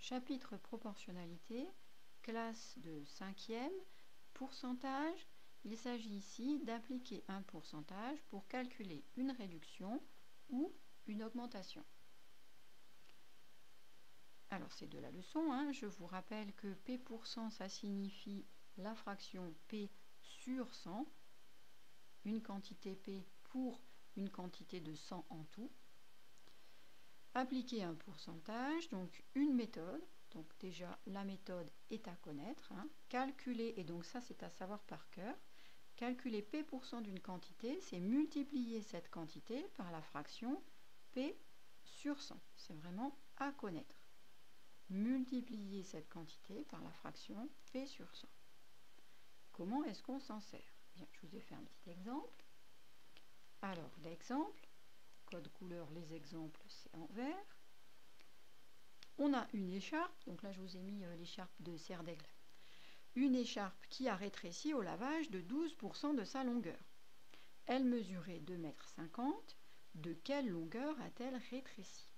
Chapitre proportionnalité, classe de 5e, pourcentage. Il s'agit ici d'appliquer un pourcentage pour calculer une réduction ou une augmentation. Alors c'est de la leçon, hein. Je vous rappelle que P%, ça signifie la fraction P sur 100, une quantité P pour une quantité de 100 en tout. Appliquer un pourcentage, donc une méthode. Donc déjà, la méthode est à connaître. Hein. Calculer, et donc ça c'est à savoir par cœur, calculer P% d'une quantité, c'est multiplier cette quantité par la fraction P sur 100. C'est vraiment à connaître. Multiplier cette quantité par la fraction P sur 100. Comment est-ce qu'on s'en sert? Bien, je vous ai fait un petit exemple. Alors, l'exemple, code couleur, les exemples, c'est en vert. On a une écharpe, donc là je vous ai mis l'écharpe de serre d'aigle. Une écharpe qui a rétréci au lavage de 12% de sa longueur. Elle mesurait 2,50 m. De quelle longueur a-t-elle rétréci?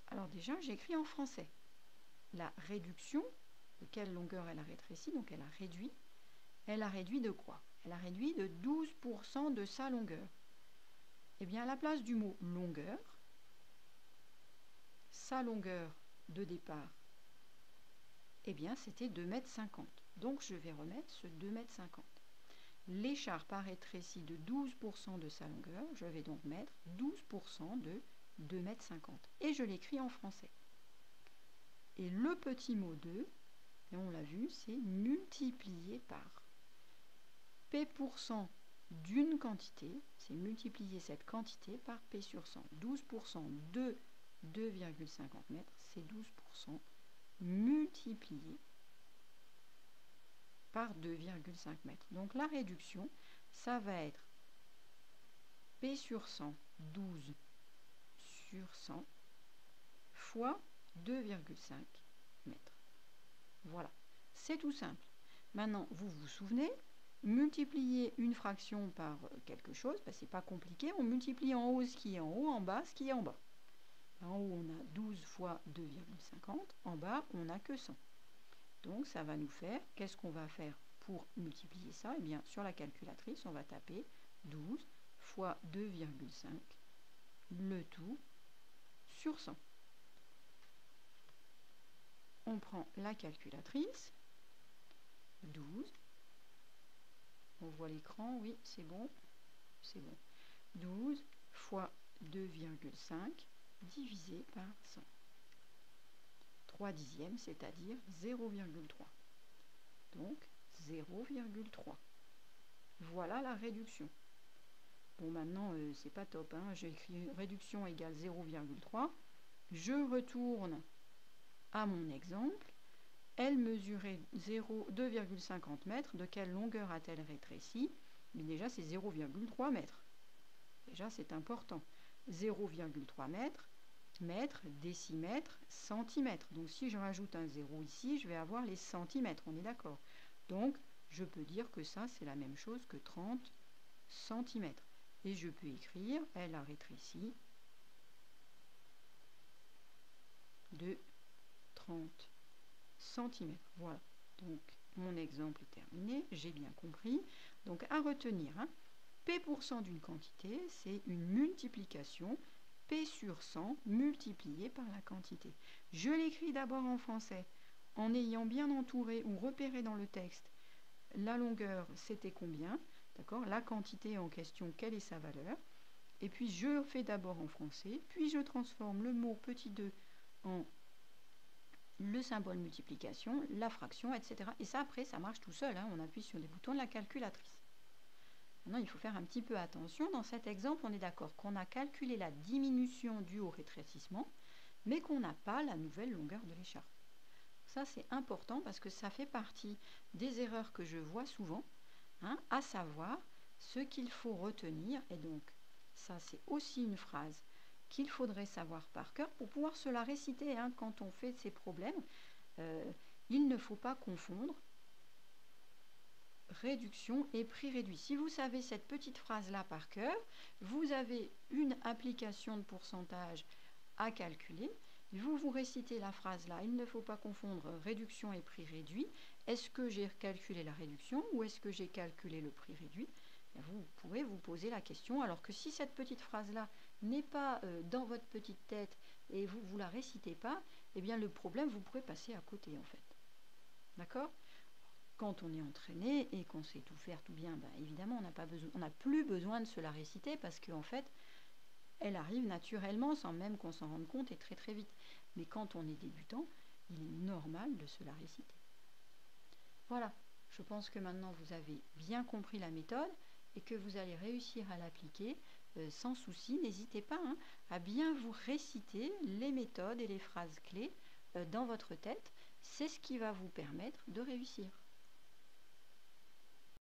Alors déjà, j'écris en français. La réduction, de quelle longueur elle a rétréci, donc elle a réduit. Elle a réduit de quoi? Elle a réduit de 12% de sa longueur. Eh bien, à la place du mot longueur, sa longueur de départ, eh bien, c'était 2,50 m. Donc, je vais remettre ce 2,50 m. L'écharpe a rétréci de 12% de sa longueur. Je vais donc mettre 12% de 2,50 m. Et je l'écris en français. Et le petit mot 2, et on l'a vu, c'est multiplié par. P% d'une quantité, c'est multiplier cette quantité par P sur 100. 12% de 2,50 m, c'est 12% multiplié par 2,5 m. Donc la réduction, ça va être P sur 100, 12 sur 100, fois 2,5 m. Voilà, c'est tout simple. Maintenant, vous vous souvenez, multiplier une fraction par quelque chose, ben, c'est pas compliqué. On multiplie en haut ce qui est en haut, en bas ce qui est en bas. En haut, on a 12 fois 2,50. En bas, on n'a que 100. Donc, ça va nous faire, qu'est-ce qu'on va faire pour multiplier ça? Eh bien, sur la calculatrice, on va taper 12 fois 2,5, le tout sur 100. On prend la calculatrice, 12, on voit l'écran, oui, c'est bon, 12 fois 2,5 divisé par 100. 3 dixièmes, c'est-à-dire 0,3. Donc 0,3. Voilà la réduction. Bon, maintenant, c'est pas top. Hein. J'ai écrit réduction égale 0,3. Je retourne à mon exemple. Elle mesurait 2,50 m. De quelle longueur a-t-elle rétréci? Mais déjà, c'est 0,3 m. Déjà, c'est important. 0,3 m, mètre, décimètre, centimètre. Donc, si je rajoute un 0 ici, je vais avoir les centimètres. On est d'accord? Donc, je peux dire que ça, c'est la même chose que 30 cm. Et je peux écrire, elle a rétréci de 30 cm. Voilà. Donc, mon exemple est terminé. J'ai bien compris. Donc, à retenir, hein, P% d'une quantité, c'est une multiplication P sur 100 multiplié par la quantité. Je l'écris d'abord en français en ayant bien entouré ou repéré dans le texte la longueur, c'était combien, d'accord, la quantité en question, quelle est sa valeur, et puis je fais d'abord en français, puis je transforme le mot petit 2 en le symbole multiplication, la fraction, etc. Et ça, après, ça marche tout seul, hein, on appuie sur les boutons de la calculatrice. Maintenant, il faut faire un petit peu attention. Dans cet exemple, on est d'accord qu'on a calculé la diminution due au rétrécissement, mais qu'on n'a pas la nouvelle longueur de l'écharpe. Ça, c'est important parce que ça fait partie des erreurs que je vois souvent, hein, à savoir ce qu'il faut retenir. Et donc, ça, c'est aussi une phrase qu'il faudrait savoir par cœur pour pouvoir se la réciter, hein, quand on fait ces problèmes. Il ne faut pas confondre réduction et prix réduit. Si vous savez cette petite phrase-là par cœur, vous avez une application de pourcentage à calculer Vous récitez la phrase là, il ne faut pas confondre réduction et prix réduit. Est-ce que j'ai calculé la réduction ou est-ce que j'ai calculé le prix réduit? Vous pourrez vous poser la question, alors que si cette petite phrase-là n'est pas dans votre petite tête et vous ne la récitez pas, eh bien le problème, vous pourrez passer à côté en fait. D'accord? Quand on est entraîné et qu'on sait tout faire tout bien, évidemment, on n'a plus besoin de se la réciter parce qu'en fait, elle arrive naturellement sans même qu'on s'en rende compte et très très vite. Mais quand on est débutant, il est normal de se la réciter. Voilà, je pense que maintenant vous avez bien compris la méthode et que vous allez réussir à l'appliquer sans souci. N'hésitez pas à bien vous réciter les méthodes et les phrases clés dans votre tête. C'est ce qui va vous permettre de réussir.